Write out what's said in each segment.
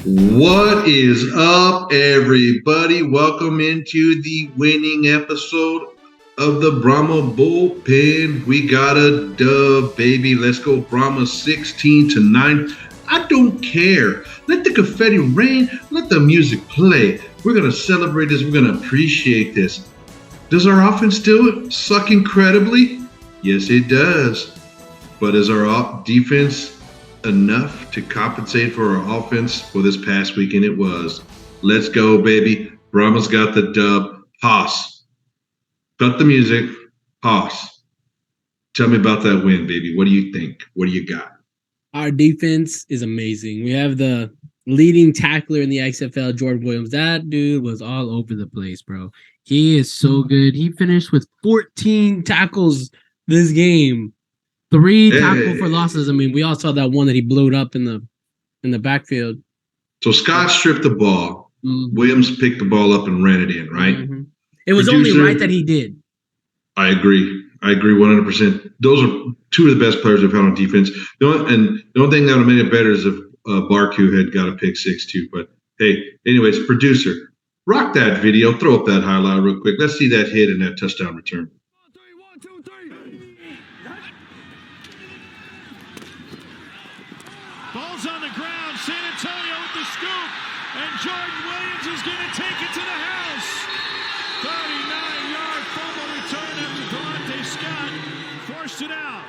What is up, everybody? Welcome into the winning episode of the Brahma Bullpen. We got a dub, baby. Let's go, Brahma 16-9. I don't care. Let the confetti rain. Let the music play. We're going to celebrate this. We're going to appreciate this. Does our offense still suck incredibly? Yes, it does. But is our defense enough to compensate for our offense? For this past weekend? It was. Let's go, baby. Brahma's got the dub. Haas. Cut the music. Haas. Tell me about that win, baby. What do you think? What do you got? Our defense is amazing. We have the leading tackler in the XFL, Jordan Williams. That dude was all over the place, bro. He is so good. He finished with 14 tackles this game. 3 tackle for losses. I mean, we all saw that one that he blew up in the backfield. So Scott stripped the ball. Mm-hmm. Williams picked the ball up and ran it in, right? Mm-hmm. It was only right that he did. I agree 100%. Those are two of the best players I've had on defense. The only thing that would have made it better is if Barku had got a pick 6 too. But hey, anyways, producer, rock that video. Throw up that highlight real quick. Let's see that hit and that touchdown return. 1, 2, 3. Ball's on the ground. San Antonio with the scoop. And Jordan Williams is going to take it to the house. 39-yard fumble return after Delonte Scott forced it out.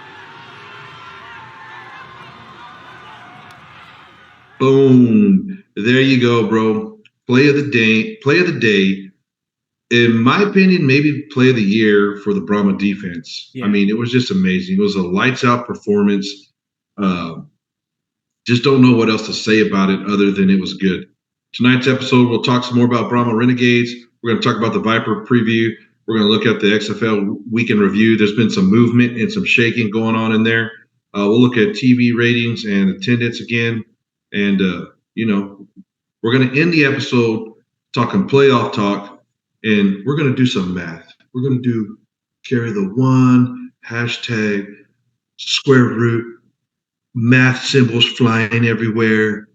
Boom. There you go, bro. Play of the day. In my opinion, maybe play of the year for the Brahma defense. Yeah. I mean, it was just amazing. It was a lights-out performance. Just don't know what else to say about it other than it was good. Tonight's episode, we'll talk some more about Brahma Renegades. We're going to talk about the Viper preview. We're going to look at the XFL weekend review. There's been some movement and some shaking going on in there. We'll look at TV ratings and attendance again. And, we're going to end the episode talking playoff talk, and we're going to do some math. We're going to do carry the one, hashtag, square root, math symbols flying everywhere.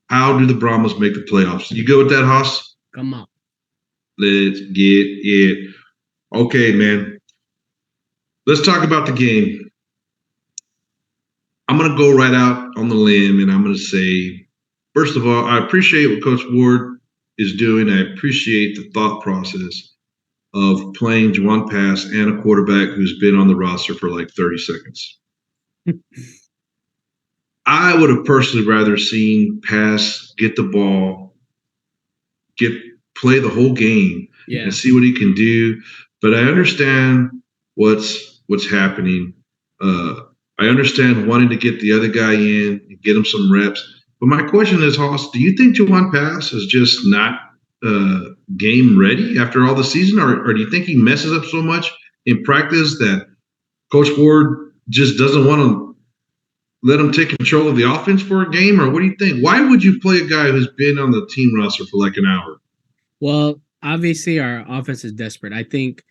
How do the Brahmas make the playoffs? You go with that, Haas? Come on. Let's get it. Okay, man. Let's talk about the game. I'm going to go right out on the limb, and I'm going to say, first of all, I appreciate what Coach Ward is doing. I appreciate the thought process of playing Juwan Pass and a quarterback who's been on the roster for like 30 seconds. I would have personally rather seen Pass get the ball, play the whole game, and see what he can do. But I understand what's happening. I understand wanting to get the other guy in and get him some reps. But my question is, Haas, do you think Juwan Pass is just not game ready after all the season? Or do you think he messes up so much in practice that Coach Ward just doesn't want to let him take control of the offense for a game? Or what do you think? Why would you play a guy who's been on the team roster for like an hour? Well, obviously our offense is desperate. I think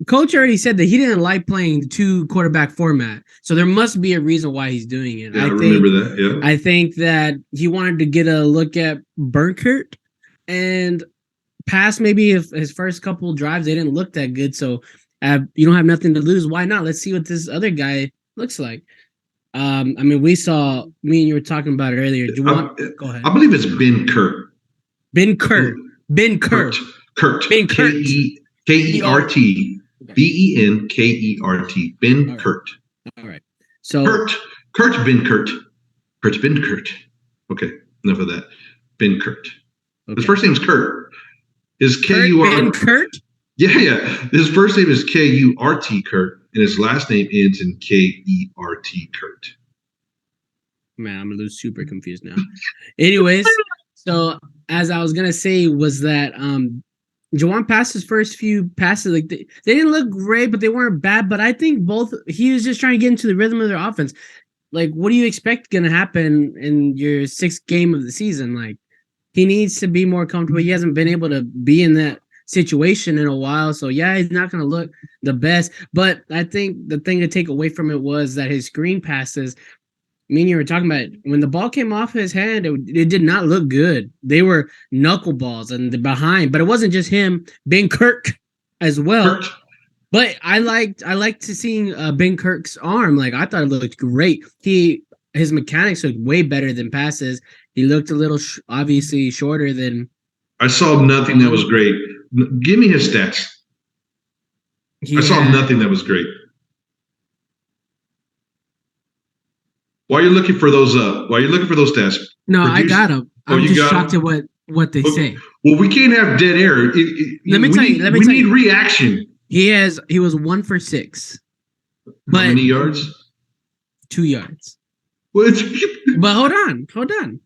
Coach already said that he didn't like playing the 2 quarterback format. So there must be a reason why he's doing it. Yeah, I remember that. Yeah. I think that he wanted to get a look at Kirt and Pass. Maybe if his first couple drives, they didn't look that good. So you don't have nothing to lose. Why not? Let's see what this other guy looks like. I mean, me and you were talking about it earlier. Do you want? Go ahead. I believe it's Ben Kirt. Ben Kirt. Kirt. Ben Kirt. K-E-R-T. B-E-N-K-E-R-T. Ben Kirt. All right. So Kirt Ben Kirt. Kirt Ben Kirt. Okay, enough of that. Ben Kirt. Okay. His first name is Kirt. His K-U-R. Ben Kirt? Yeah. His first name is K-U-R-T Kirt, and his last name ends in K-E-R-T Kirt. Man, I'm gonna lose super confused now. Anyways, so as I was gonna say was that Juwan Pass's first few passes, like they didn't look great, but they weren't bad. But I think he was just trying to get into the rhythm of their offense. Like, what do you expect gonna happen in your 6th game of the season? Like, he needs to be more comfortable. He hasn't been able to be in that situation in a while. So yeah, he's not going to look the best, but I think the thing to take away from it was that his screen passes, Me and you were talking about it. When the ball came off his hand, it did not look good. They were knuckleballs and the behind, but it wasn't just him. Ben Kirk as well. Kirt. But I liked to seeing Ben Kirk's arm. Like I thought it looked great. His mechanics looked way better than passes. He looked a little obviously shorter than. I saw nothing that was great. Give me his stats. I saw nothing that was great. Why are you looking for those? Why are you looking for those stats? No, I got them. I'm just shocked at what they say. Well, we can't have dead air. Let me tell you. We need reaction. He was 1 for 6. How many yards? 2 yards. What? But hold on.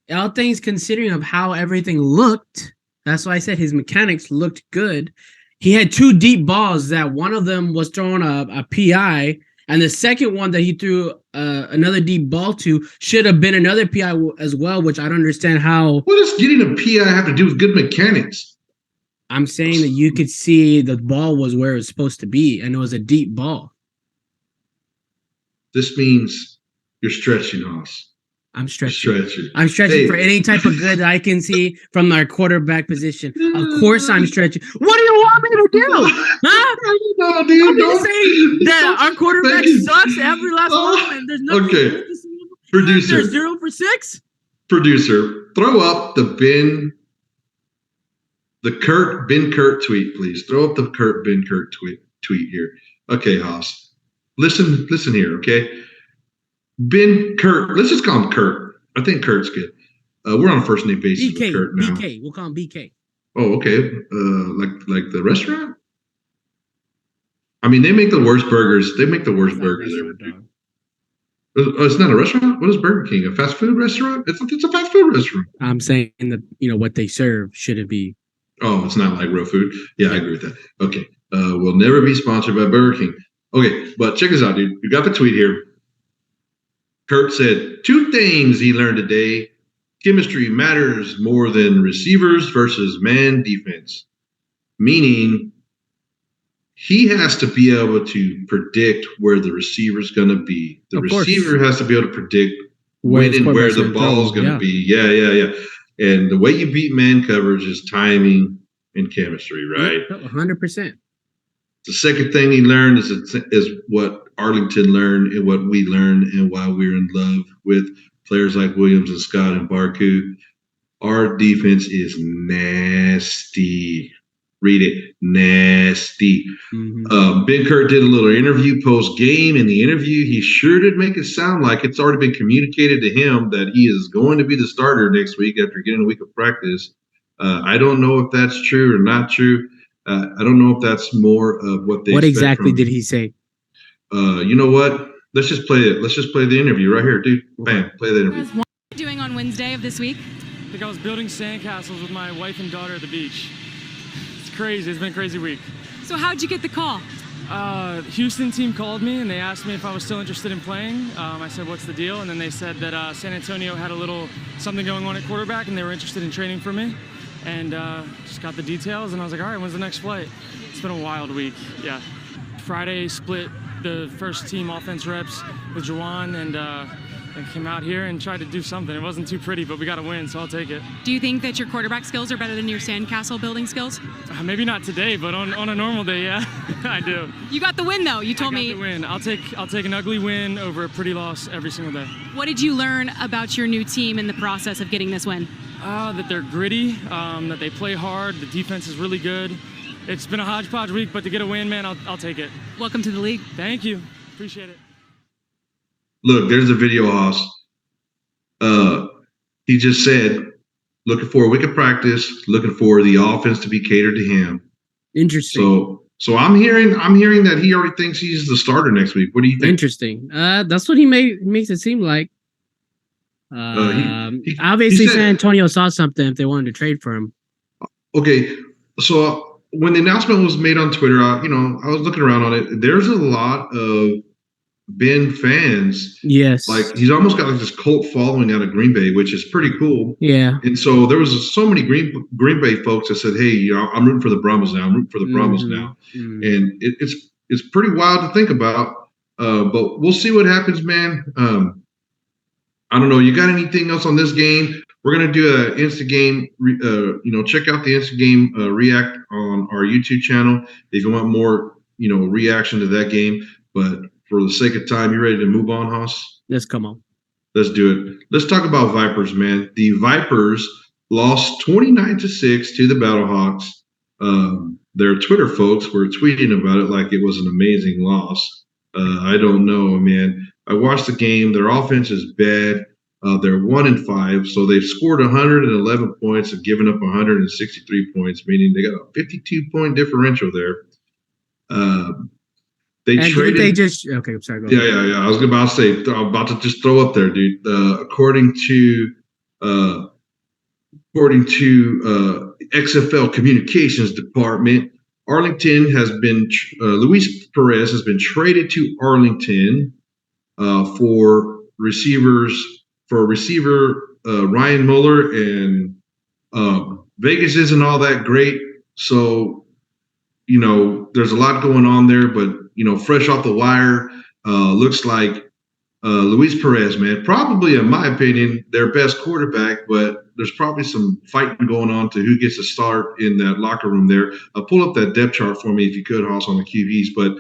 All things considering of how everything looked, that's why I said his mechanics looked good. He had 2 deep balls that one of them was throwing a PI, and the second one that he threw another deep ball to should have been another PI as well, which I don't understand how. What does getting a PI have to do with good mechanics? I'm saying that you could see the ball was where it was supposed to be, and it was a deep ball. This means you're stretching, Haas. I'm stretching. I'm stretching for any type of good that I can see from our quarterback position. Of course, I'm stretching. What do you want me to do? Huh? No, dude, I'm just saying that our quarterback sucks every last moment. There's nothing. Okay. Producer. There's 0 for 6. Producer, throw up the Ben Kirt tweet, please. Throw up the Ben Kirt tweet here. Okay, Haas. Listen here, okay? Ben Kirt, let's just call him Kirt. I think Kirt's good. We're on a first name basis with Kirt now. BK, we'll call him BK. Oh, okay. Like the restaurant? I mean, they make the worst burgers. They make the worst burgers ever, dude. It's not a restaurant? What is Burger King? A fast food restaurant? It's a fast food restaurant. I'm saying that, what they serve shouldn't be. Oh, it's not like real food? Yeah, I agree with that. Okay. We'll never be sponsored by Burger King. Okay, but check this out, dude. You got the tweet here. Kirt said 2 things he learned today. Chemistry matters more than receivers versus man defense. Meaning he has to be able to predict where the receiver's going to be. The receiver has to be able to predict when and where the ball's going to be. Yeah. And the way you beat man coverage is timing and chemistry, right? 100%. The second thing he learned is what Arlington learned and what we learned and why we're in love with players like Williams and Scott and Barku. Our defense is nasty. Read it, nasty. Mm-hmm. Ben Kirt did a little interview post-game. In the interview, he sure did make it sound like it's already been communicated to him that he is going to be the starter next week after getting a week of practice. I don't know if that's true or not true. I don't know if that's more of what they. What exactly did he say? You know what? Let's just play it. Let's just play the interview right here, dude. Bam, play the interview. What are you doing on Wednesday of this week? I think I was building sandcastles with my wife and daughter at the beach. It's crazy. It's been a crazy week. So how'd you get the call? Houston team called me and they asked me if I was still interested in playing. I said, what's the deal? And then they said that San Antonio had a little something going on at quarterback and they were interested in training for me. And just got the details and I was like, all right, when's the next flight? It's been a wild week, yeah. Friday split the first team offense reps with Juwan and came out here and tried to do something. It wasn't too pretty, but we got a win, so I'll take it. Do you think that your quarterback skills are better than your sandcastle building skills? Maybe not today, but on a normal day, yeah, I do. You got the win, though. You told me. I got the win. I'll take an ugly win over a pretty loss every single day. What did you learn about your new team in the process of getting this win? That they're gritty, that they play hard, the defense is really good. It's been a hodgepodge week, but to get a win, man, I'll take it. Welcome to the league. Thank you. Appreciate it. Look, there's a video, Hoss. He just said, looking for a week of practice, looking for the offense to be catered to him. Interesting. So I'm hearing that he already thinks he's the starter next week. What do you think? Interesting. That's what he makes it seem like. Obviously, San Antonio saw something if they wanted to trade for him. Okay, so when the announcement was made on Twitter, I was looking around on it. There's a lot of Ben fans. Yes, like he's almost got like this cult following out of Green Bay, which is pretty cool. Yeah, and so there was so many Green Bay folks that said, "Hey, I'm rooting for the Brahmas now. I'm rooting for the Brahmas now," and it's pretty wild to think about. But we'll see what happens, man. I don't know. You got anything else on this game? We're gonna do an Insta game. Check out the Insta game react on our YouTube channel if you want more, reaction to that game. But for the sake of time, you ready to move on, Haas? Let's come on. Let's do it. Let's talk about Vipers, man. The Vipers lost 29-6 to the Battlehawks. Their Twitter folks were tweeting about it like it was an amazing loss. I don't know, man. I watched the game. Their offense is bad. They're 1-5, so they've scored 111 points and given up 163 points, meaning they got a 52-point differential there. They and traded. They just okay. I'm sorry. Go ahead. Yeah. I was about to say. I'm about to just throw up there, dude. According to XFL Communications Department, Arlington has been Luis Perez has been traded to Arlington for receiver Ryan Muller, and Vegas isn't all that great, so there's a lot going on there, but fresh off the wire, looks like Luis Perez, man, probably in my opinion their best quarterback, but there's probably some fighting going on to who gets to start in that locker room there. Pull up that depth chart for me if you could, Hoss, on the QBs. But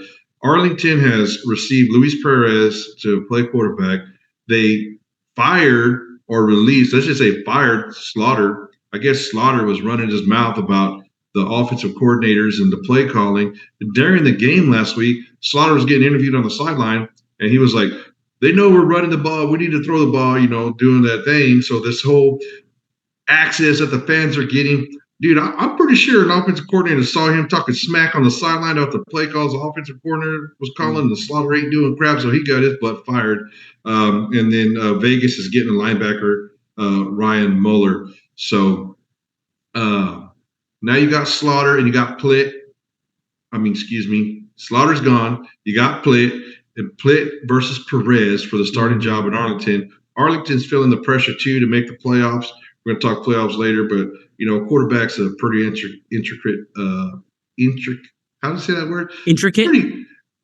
Arlington has received Luis Perez to play quarterback. They fired or released, let's just say fired Slaughter. I guess Slaughter was running his mouth about the offensive coordinators and the play calling. During the game last week, Slaughter was getting interviewed on the sideline, and he was like, they know we're running the ball. We need to throw the ball, doing that thing. So this whole access that the fans are getting, dude, I'm pretty sure an offensive coordinator saw him talking smack on the sideline after the play calls the offensive coordinator was calling. The Slaughter ain't doing crap, so he got his butt fired. And then Vegas is getting a linebacker, Ryan Muller. So now you got Slaughter and you got Plitt. Slaughter's gone. You got Plitt. And Plitt versus Perez for the starting job in Arlington. Arlington's feeling the pressure, too, to make the playoffs. We're going to talk playoffs later, but, quarterback's a pretty intricate how do you say that word? Intricate?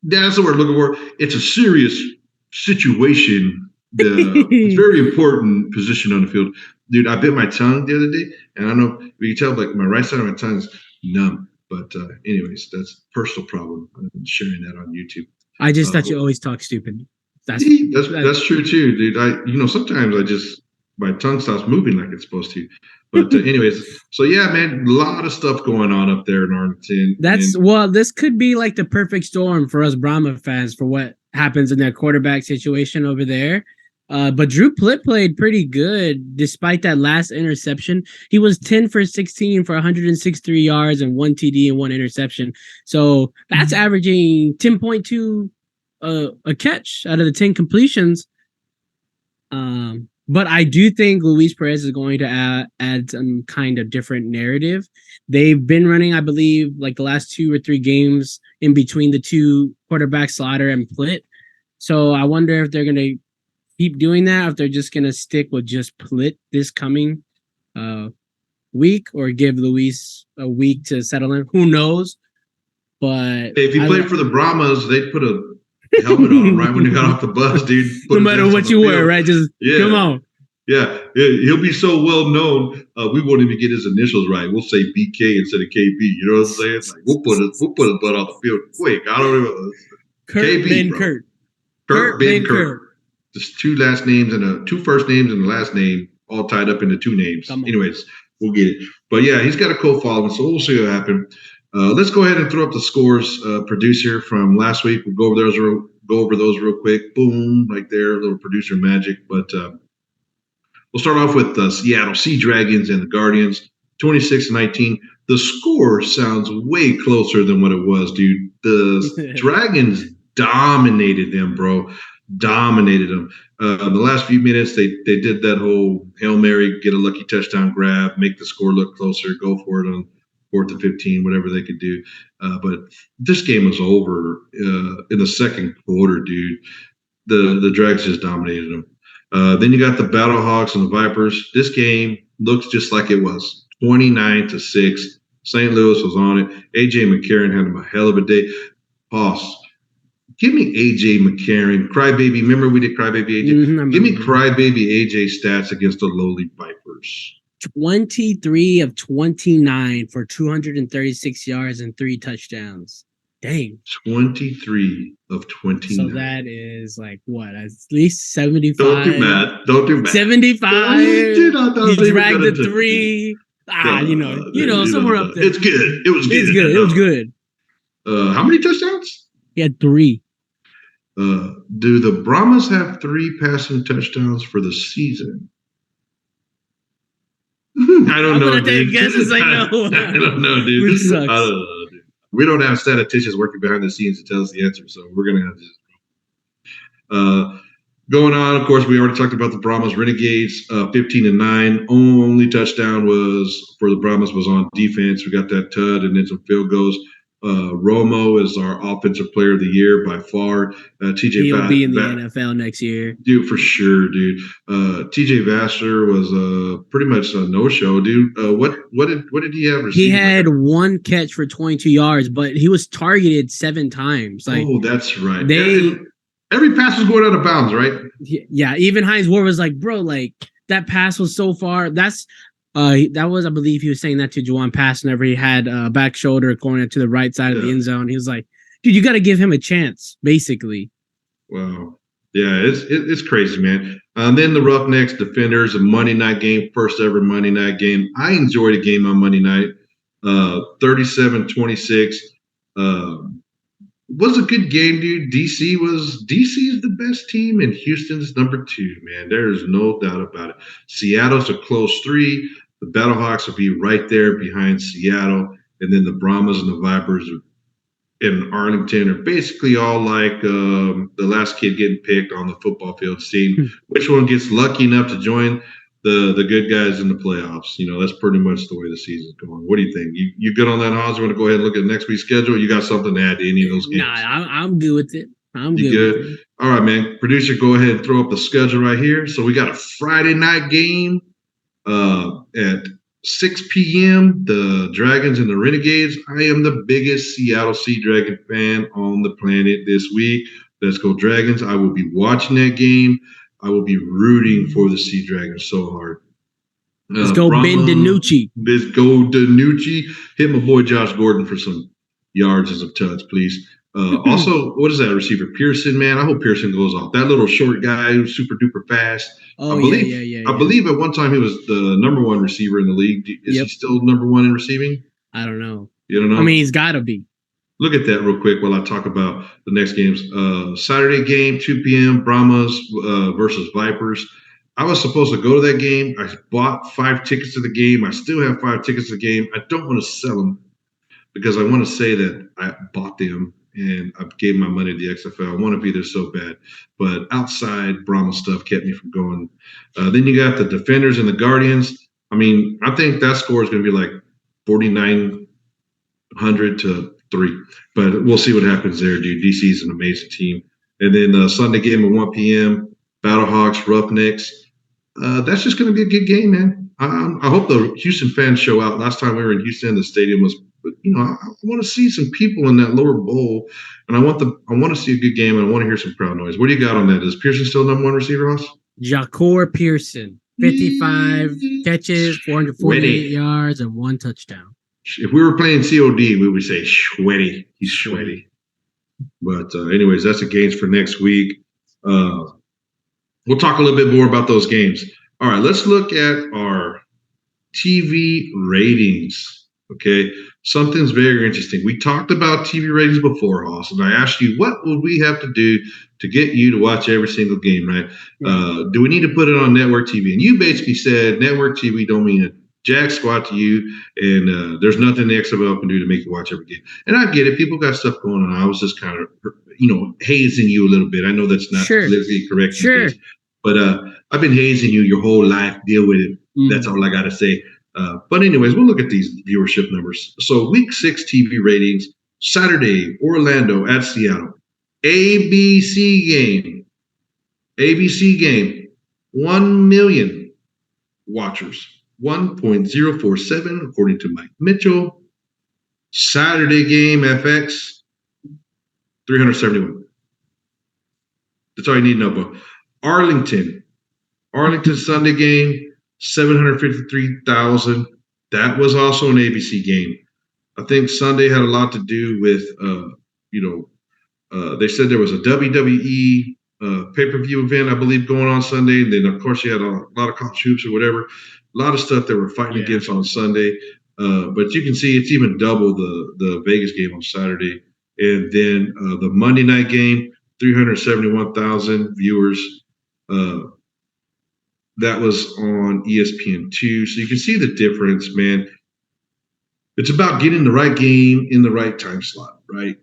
That's the word I'm looking for. It's a serious situation. It's very important position on the field. Dude, I bit my tongue the other day, and I don't know if you can tell, like, my right side of my tongue is numb. But anyways, that's a personal problem. I'm sharing that on YouTube. I just thought you always talk stupid. That's true too, dude. Sometimes my tongue stops moving like it's supposed to. But anyways, so yeah, man, a lot of stuff going on up there in Arlington. This could be like the perfect storm for us Brahma fans for what happens in that quarterback situation over there. But Drew Plitt played pretty good despite that last interception. He was 10 for 16 for 163 yards and 1 TD and 1 interception. So that's averaging 10.2 a catch out of the 10 completions. But I do think Luis Perez is going to add some kind of different narrative. They've been running, I believe, like the last 2 or 3 games in between the two quarterbacks, Slaughter and Plitt. So I wonder if they're going to keep doing that, if they're just going to stick with just Plitt this coming week, or give Luis a week to settle in. Who knows? But if you played for the Brahmas, they'd put a helmet on right when you got off the bus, dude. No matter what you wear, right? Just come on. Yeah, he'll be so well known. We won't even get his initials right. We'll say BK instead of KB. You know what I'm saying? Like, we'll put his butt off the field quick. I don't know. Kirt, Ben Kirt. Just 2 last names and 2 first names and the last name all tied up into 2 names. Anyways, we'll get it. But yeah, he's got a cool following, so we'll see what happens. Let's go ahead and throw up the scores. Producer from last week. We'll go over those real quick. Boom, right there, a little producer magic. But we'll start off with the Seattle Sea Dragons and the Guardians, 26-19. The score sounds way closer than what it was, dude. The Dragons dominated them, bro. Dominated them. In the last few minutes, they did that whole Hail Mary, get a lucky touchdown grab, make the score look closer, go for it on 4th and 15, whatever they could do. But this game was over in the second quarter, dude. The Dragons just dominated them. Then you got the Battlehawks and the Vipers. This game looks just like it was, 29-6. St. Louis was on it. A.J. McCarron had him a hell of a day. Boss, Give me AJ McCarron, Crybaby. Remember we did Crybaby AJ? Mm-hmm, Give me Crybaby AJ stats against the lowly Vipers. 23 of 29 for 236 yards and 3 touchdowns. Dang. 23 of 29. So that is like what? At least 75. Don't do math. 75. He dragged the 3. Somewhere up there. It's good. It was good. It was good. How many touchdowns? He had 3. Do the Brahmas have 3 passing touchdowns for the season? I don't know, dude. Guesses I know. I don't know, dude. Which sucks. I don't know, dude. We don't have statisticians working behind the scenes to tell us the answer, so we're gonna have to. Going on, of course, we already talked about the Brahmas Renegades, 15-9. Only touchdown was for the Brahmas was on defense. We got that tud and then some field goals. Romo is our offensive player of the year by far. TJ He'll be in the NFL next year. Dude, for sure, dude. TJ Vassar was pretty much a no-show, dude. What did he have received? He had 1 catch for 22 yards, but he was targeted 7 times. That's right. Every pass was going out of bounds, right? Yeah, even Hines Ward was like, bro, like that pass was so far. That was, I believe he was saying that to Juwan Pass whenever he had back shoulder going to the right side of the end zone. He was like, dude, you got to give him a chance, basically. Wow. Yeah, it's crazy, man. Then the Roughnecks Defenders, a Monday night game, first ever Monday night game. I enjoyed a game on Monday night, 37-26. Was a good game, dude. DC is the best team and Houston's number 2, man. There's no doubt about it. Seattle's a close 3. The Battlehawks will be right there behind Seattle. And then the Brahmas and the Vipers in Arlington are basically all like the last kid getting picked on the football field, seeing which one gets lucky enough to join the good guys in the playoffs. That's pretty much the way the season's going. What do you think? You good on that, Hans? You want to go ahead and look at next week's schedule? You got something to add to any of those games? Nah, I'm good with it. You good? With it. All right, man. Producer, go ahead and throw up the schedule right here. So we got a Friday night game at 6 p.m. The Dragons and the Renegades. I am the biggest Seattle Sea Dragon fan on the planet this week. Let's go Dragons. I will be watching that game. I will be rooting for the Sea Dragons so hard. Let's go Ben DiNucci. Let's go DiNucci. Hit my boy Josh Gordon for some yards and some tuds, please. Also, what is that receiver? Pearson, man. I hope Pearson goes off. That little short guy who's super duper fast. Oh, I believe at one time he was the number 1 receiver in the league. Is he still number 1 in receiving? I don't know. You don't know? I mean, he's got to be. Look at that real quick while I talk about the next games. Saturday game, 2 p.m., Brahmas versus Vipers. I was supposed to go to that game. I bought 5 tickets to the game. I still have 5 tickets to the game. I don't want to sell them because I want to say that I bought them and I gave my money to the XFL. I want to be there so bad. But outside Brahma stuff kept me from going. Then you got the Defenders and the Guardians. I mean, I think that score is going to be like 4,900 to 3. But we'll see what happens there, dude. DC is an amazing team. And then Sunday game at 1 p.m., Battlehawks, Roughnecks. That's just going to be a good game, man. I hope the Houston fans show out. Last time we were in Houston, the stadium was, I want to see some people in that lower bowl, and I want to see a good game, and I want to hear some crowd noise. What do you got on that? Is Pearson still number 1 receiver, Ross? Ja'Cour Pearson, 55 catches, 448 yards, and 1 touchdown. If we were playing COD, we would say Schwetty. He's Schwetty. But anyways, that's the games for next week. We'll talk a little bit more about those games. All right, let's look at our TV ratings. Okay, something's very interesting. We talked about TV ratings before, Hoss, and I asked you, what would we have to do to get you to watch every single game, right? Do we need to put it on network TV? And you basically said network TV don't mean a jack squat to you, and there's nothing the XFL can do to make you watch every game. And I get it. People got stuff going on. I was just kind of, hazing you a little bit. I know that's not politically correct. Sure. But I've been hazing you your whole life. Deal with it. That's all I got to say. But anyways, we'll look at these viewership numbers. So week 6 TV ratings, Saturday, Orlando at Seattle. ABC game, 1 million watchers, 1.047 according to Mike Mitchell. Saturday game, FX, 371. That's all you need to know about. Arlington Sunday game, 753,000. That was also an ABC game. I think Sunday had a lot to do with, they said there was a WWE pay-per-view event, I believe, going on Sunday. And then, of course, you had a lot of college hoops or whatever. A lot of stuff that we're fighting against on Sunday. But you can see it's even double the Vegas game on Saturday. And then the Monday night game, 371,000 viewers. That was on ESPN2. So you can see the difference, man. It's about getting the right game in the right time slot, right?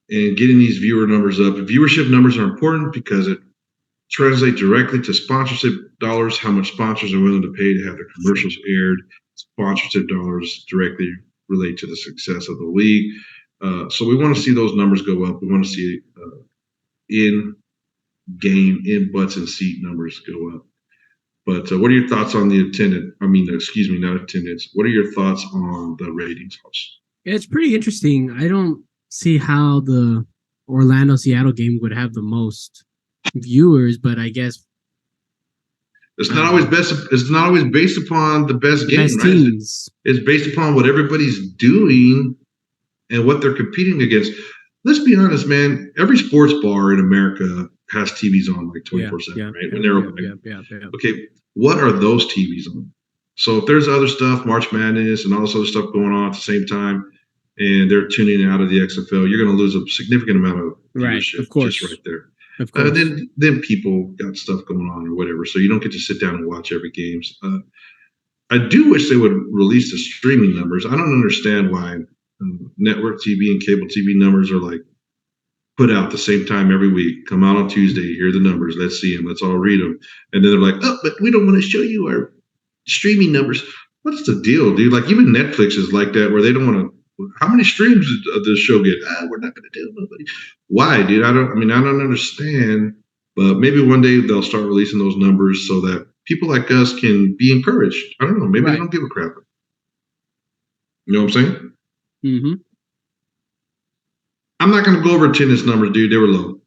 And getting these viewer numbers up. And viewership numbers are important because it translates directly to sponsorship dollars, how much sponsors are willing to pay to have their commercials aired. Sponsorship dollars directly relate to the success of the league. So we want to see those numbers go up. We want to see in-game, in-butts and seat numbers go up. But what are your thoughts on the attendance? I mean, excuse me, not attendance. What are your thoughts on the ratings, Hoss? It's pretty interesting. I don't see how the Orlando-Seattle game would have the most viewers, but I guess it's not always best. It's not always based upon the best game, best right? Teams. It's based upon what everybody's doing and what they're competing against. Let's be honest, man. Every sports bar in America has TVs on like 24/7, right? When they're open. Okay, what are those TVs on? So if there's other stuff, March Madness and all this other stuff going on at the same time, and they're tuning out of the XFL, you're going to lose a significant amount of viewership, of course, just right there. Of course. Then people got stuff going on or whatever, so you don't get to sit down and watch every game. I do wish they would release the streaming numbers. I don't understand why network TV and cable TV numbers are like put out the same time every week. Come out on Tuesday, here are the numbers. Let's see them. Let's all read them. And then they're like, oh, but we don't want to show you our streaming numbers. What's the deal, dude? Like even Netflix is like that where they don't want to. How many streams does the show get? We're not going to tell nobody. Why, dude? I don't understand. But maybe one day they'll start releasing those numbers so that people like us can be encouraged. I don't know. Maybe they don't give a crap. You know what I'm saying? Mm-hmm. I'm not going to go over attendance numbers, dude. They were low.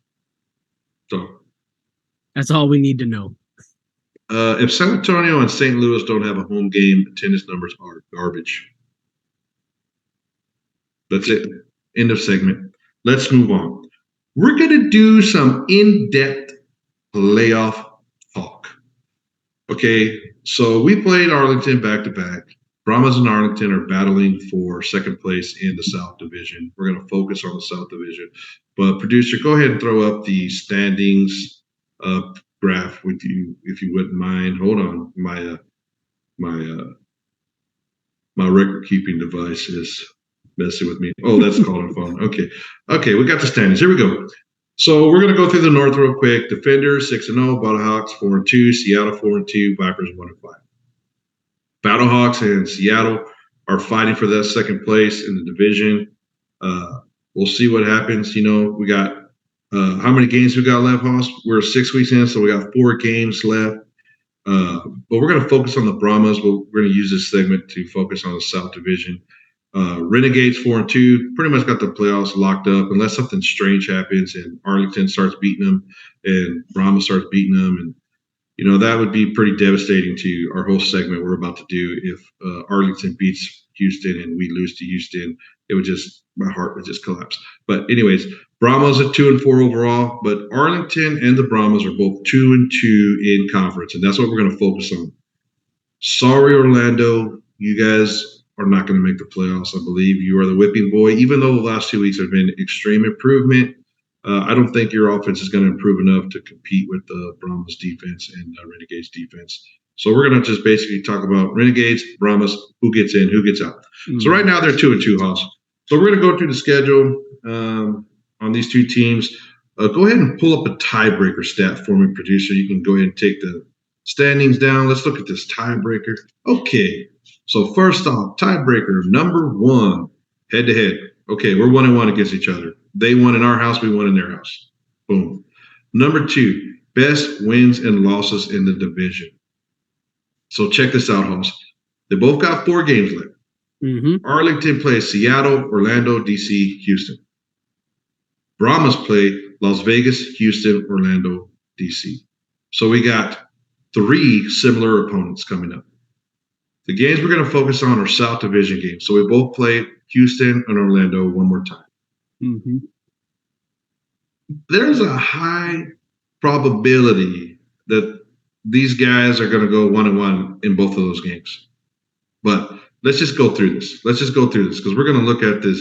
So that's all we need to know. If San Antonio and St. Louis don't have a home game, attendance numbers are garbage. That's it. End of segment. Let's move on. We're going to do some in-depth playoff talk. Okay, so we played Arlington back-to-back. Brahmas and Arlington are battling for second place in the South Division. We're going to focus on the South Division. But producer, go ahead and throw up the standings graph with you, if you wouldn't mind. Hold on, my record keeping device is messing with me. Oh, that's called a phone. Okay, we got the standings. Here we go. So we're going to go through the North real quick. Defenders 6-0, Battlehawks 4-2, Seattle 4-2, Vipers 1-5. Battlehawks and Seattle are fighting for that second place in the division. We'll see what happens. You know, we got how many games we got left, Hoss? We're 6 weeks in, so we got 4 games left. But we're going to focus on the Brahmas. We're going to use this segment to focus on the South Division. Renegades 4-2, pretty much got the playoffs locked up unless something strange happens and Arlington starts beating them and Brahma starts beating them. And, you know, that would be pretty devastating to our whole segment we're about to do if Arlington beats Houston and we lose to Houston. It would just, my heart would just collapse. But anyways, Brahmas are 2-4 overall, but Arlington and the Brahmas are both 2-2 in conference, and that's what we're going to focus on. Sorry, Orlando, you guys are not going to make the playoffs. I believe you are the whipping boy, even though the last 2 weeks have been extreme improvement. I don't think your offense is going to improve enough to compete with the Brahmas defense and Renegades defense. So we're going to just basically talk about Renegades, Brahmas, who gets in, who gets out. Mm-hmm. So right now they're 2-2, Hoss. So we're going to go through the schedule on these two teams. Go ahead and pull up a tiebreaker stat for me, producer. You can go ahead and take the standings down. Let's look at this tiebreaker. Okay. So first off, tiebreaker number 1, head-to-head. Okay, we're 1-1 against each other. They won in our house, we won in their house. Boom. Number 2, best wins and losses in the division. So check this out, Hoss. They both got 4 games left. Mm-hmm. Arlington plays Seattle, Orlando, DC, Houston. Brahmas play Las Vegas, Houston, Orlando, DC. So we got 3 similar opponents coming up. The games we're going to focus on are South Division games. So we both play Houston and Orlando one more time. Mm-hmm. There's a high probability that these guys are going to go 1-1 in both of those games. But let's just go through this. Because we're going to look at this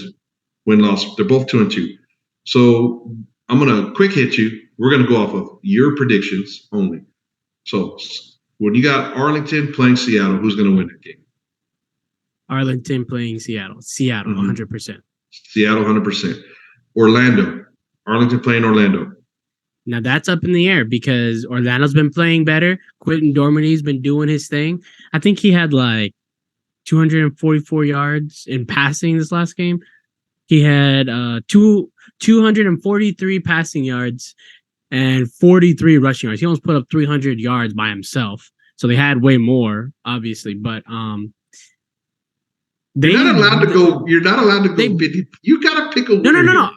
win-loss. They're both 2-2. So I'm going to quick hit you. We're going to go off of your predictions only. So when you got Arlington playing Seattle, who's going to win that game? Arlington playing Seattle. Seattle, 100%. Seattle, 100%. Orlando. Arlington playing Orlando. Now that's up in the air because Orlando's been playing better. Quentin Dormany's been doing his thing. I think he had like 244 yards in passing this last game. He had 243 passing yards and 43 rushing yards. He almost put up 300 yards by himself. So they had way more, obviously, but You're not allowed to go 50. You got to pick a winner. No.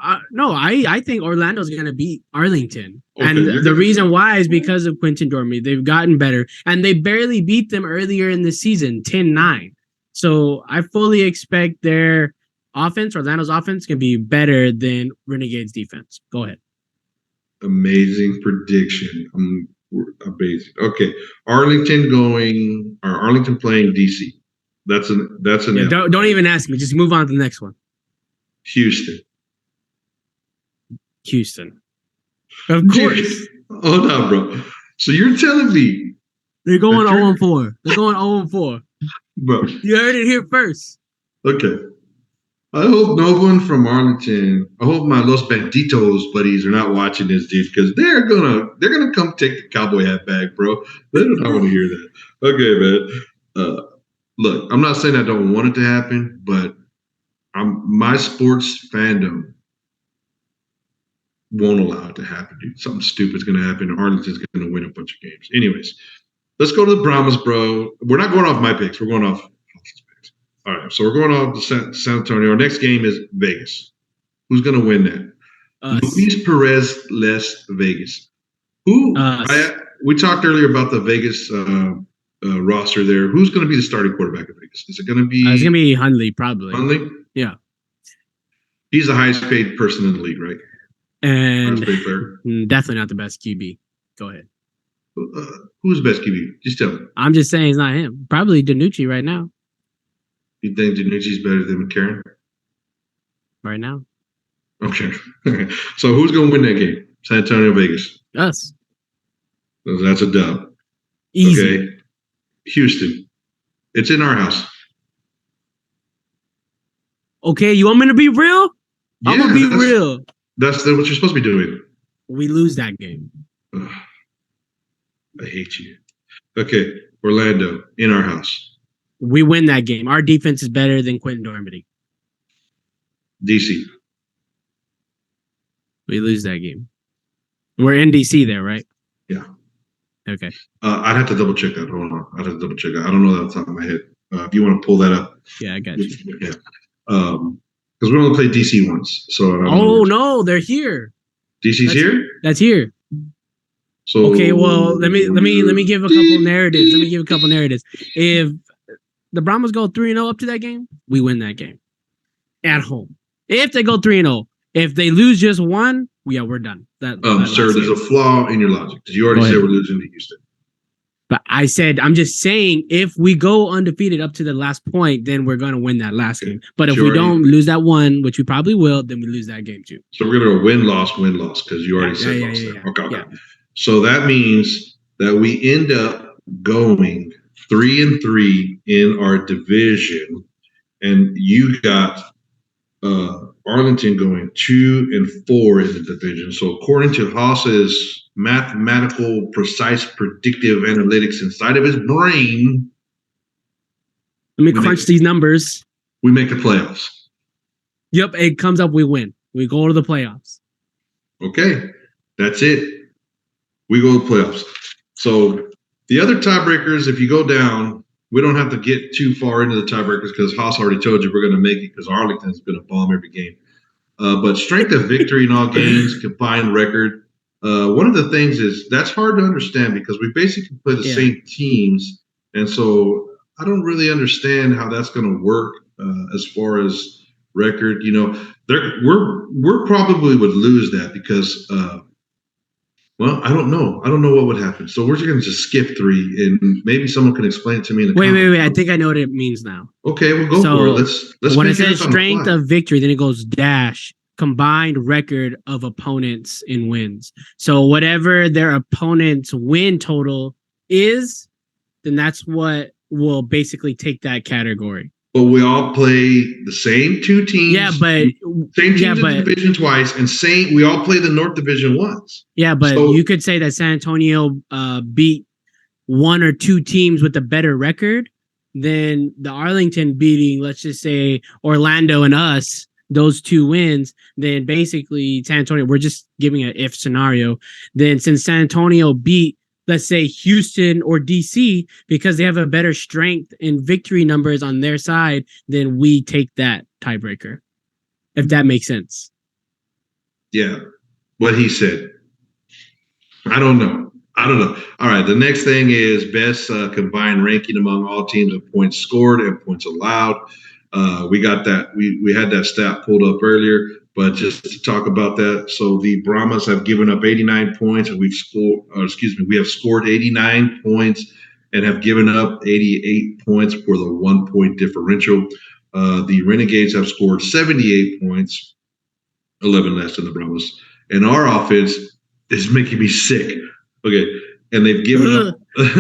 I think Orlando's going to beat Arlington. Okay, and the reason why is because of Quentin Dormany. They've gotten better, and they barely beat them earlier in the season, 10-9. So I fully expect their offense, Orlando's offense, can be better than Renegades' defense. Go ahead. Amazing prediction. Amazing. Okay. Arlington playing DC. That's an don't even ask me. Just move on to the next one. Houston. Of course. Hold on, bro. So you're telling me they're going 0-4. They're going 0-4. Bro. You heard it here first. Okay. I hope no one from Arlington, I hope my Los Banditos buddies are not watching this, dude, because they're gonna come take the cowboy hat back, bro. They don't want to hear that. Okay, man. Look, I'm not saying I don't want it to happen, but my sports fandom won't allow it to happen, dude. Something stupid's going to happen. Arlington's going to win a bunch of games. Anyways, let's go to the Brahmas, bro. We're not going off my picks. We're going off Austin's picks. All right, so we're going off to San Antonio. Our next game is Vegas. Who's going to win that? Luis Perez, Les Vegas. We talked earlier about the Vegas roster there. Who's going to be the starting quarterback of Vegas? Is it going to be? It's going to be Hundley, probably. Hundley? Yeah. He's the highest paid person in the league, right? And definitely not the best QB. Go ahead. Who's the best QB? Just tell me. I'm just saying it's not him. Probably DiNucci right now. You think DiNucci's better than McCarron? Right now. Okay. So who's going to win that game? San Antonio, Vegas. Us. So that's a dub. Easy. Okay. Houston. It's in our house. Okay, you want me to be real? Yeah, I'm going to be real. That's what you're supposed to be doing. We lose that game. Ugh, I hate you. Okay, Orlando, in our house. We win that game. Our defense is better than Quentin Dormany. DC. We lose that game. We're in DC there, right? Yeah. Okay. I'd have to double check that. Hold on. I'd have to double check that. I don't know that off the top of my head. If you want to pull that up. Yeah, I got you. Yeah. Because we only played DC once. So. No, they're here. DC's here? That's here. So. Okay, well, let me give a couple narratives. If the Brahmas go 3-0 up to that game, we win that game. At home. If they go 3-0. If they lose just one, we're done. Sir, there's a flaw in your logic. You already said we're losing to Houston. But I'm just saying, if we go undefeated up to the last point, then we're going to win that last game. But if we don't lose that one, which we probably will, then we lose that game too. So we're going to go win-loss, because you already said loss there. Okay. So that means that we end up going 3-3 in our division, and you got Arlington going 2-4 in the division. So according to Haas's mathematical, precise, predictive analytics inside of his brain, let me crunch these numbers. We make the playoffs. Yep, it comes up. We win. We go to the playoffs. Okay, that's it. We go to the playoffs. So the other tiebreakers, if you go down, we don't have to get too far into the tiebreakers because Haas already told you we're going to make it because Arlington's going to bomb every game. But strength of victory in all games, combined record. One of the things is that's hard to understand because we basically play the same teams, and so I don't really understand how that's going to work as far as record. We're probably would lose that because. Well, I don't know. I don't know what would happen. So we're just going to just skip 3, and maybe someone can explain it to me in the comments. Wait. I think I know what it means now. Okay, we'll go for it. Let's when it says strength of victory, then it goes dash combined record of opponents in wins. So whatever their opponent's win total is, then that's what will basically take that category. But we all play the same 2 teams. Yeah, but same teams in the division twice, and we all play the North Division once. Yeah, but you could say that San Antonio beat 1 or 2 teams with a better record than the Arlington beating, let's just say, Orlando and us, those 2 wins. Then basically San Antonio, we're just giving an if scenario. Then since San Antonio beat, let's say, Houston or DC, because they have a better strength and victory numbers on their side, then we take that tiebreaker, if that makes sense. Yeah, what he said. I don't know. All right, the next thing is best combined ranking among all teams of points scored and points allowed. We got that. We had that stat pulled up earlier. But just to talk about that, so the Brahmas have given up 89 points, and we have scored 89 points and have given up 88 points for the 1-point differential. The Renegades have scored 78 points, 11 less than the Brahmas. And our offense is making me sick. Okay, and they've given up. They've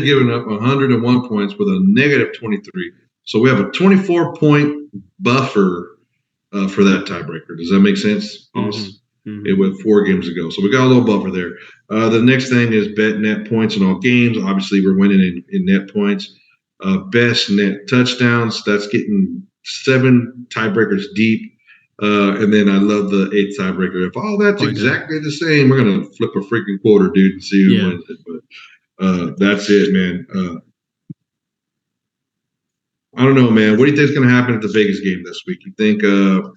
given up 101 points with a negative 23. So we have a 24-point buffer for that tiebreaker. Does that make sense? Mm-hmm. It went 4 games ago. So we got a little buffer there. The next thing is bet net points in all games. Obviously, we're winning in net points. Best net touchdowns. That's getting 7 tiebreakers deep. And then I love the 8th tiebreaker. If all that's exactly the same, we're going to flip a freaking quarter, dude, and see who wins it. But that's it, man. I don't know, man. What do you think is going to happen at the Vegas game this week? You think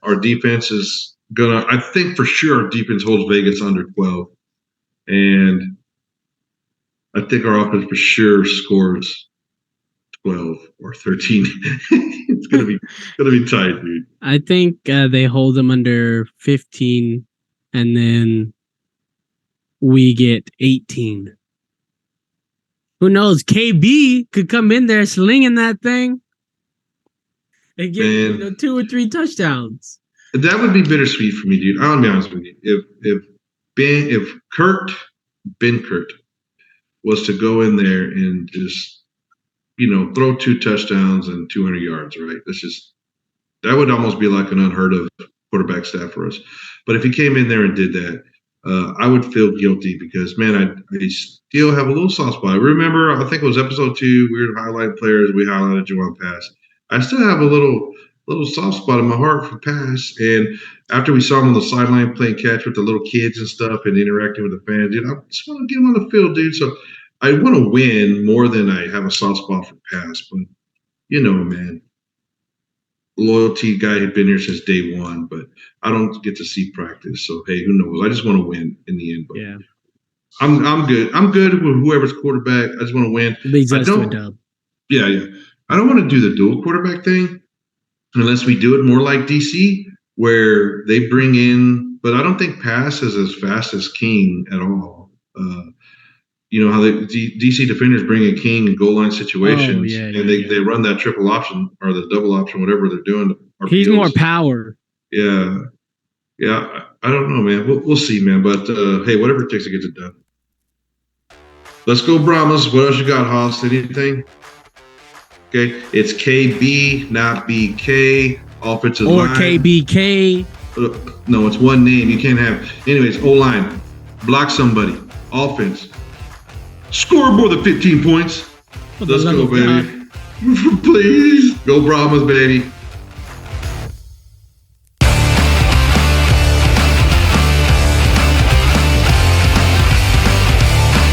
our defense is going to – I think for sure our defense holds Vegas under 12. And I think our offense for sure scores 12 or 13. It's going to be tight, dude. I think they hold them under 15, and then we get 18. Who knows? KB could come in there slinging that thing. They get 2 or 3 touchdowns. That would be bittersweet for me, dude. I'll be honest with you. If Ben Kirt was to go in there and just, throw 2 touchdowns and 200 yards, right? That would almost be like an unheard of quarterback stat for us. But if he came in there and did that, I would feel guilty because, man, I still have a little soft spot. Remember, I think it was episode 2, we were highlighting players. We highlighted Juwan Pass. I still have a little soft spot in my heart for Pass. And after we saw him on the sideline playing catch with the little kids and stuff and interacting with the fans, dude, I just want to get him on the field, dude. So I want to win more than I have a soft spot for Pass. But, man, loyalty guy had been here since day one, but I don't get to see practice. So, hey, who knows? I just want to win in the end. But yeah. I'm good. I'm good with whoever's quarterback. I just want to win. Leads us to a dub. Yeah. I don't want to do the dual quarterback thing unless we do it more like DC, where they bring in, but I don't think Pass is as fast as King at all. How the DC defenders bring in King in goal line situations, and they run that triple option or the double option, whatever they're doing. He's more power. Yeah. I don't know, man. We'll see, man. But hey, whatever it takes to get it done. Let's go, Brahmas. What else you got, Haas? Anything? Okay, it's KB, not BK. Offensive line. Or KBK. No, it's one name. You can't have. Anyways, O-line. Block somebody. Offense. Score more than 15 points. Let's go, baby. Please. Go Brahmas, baby.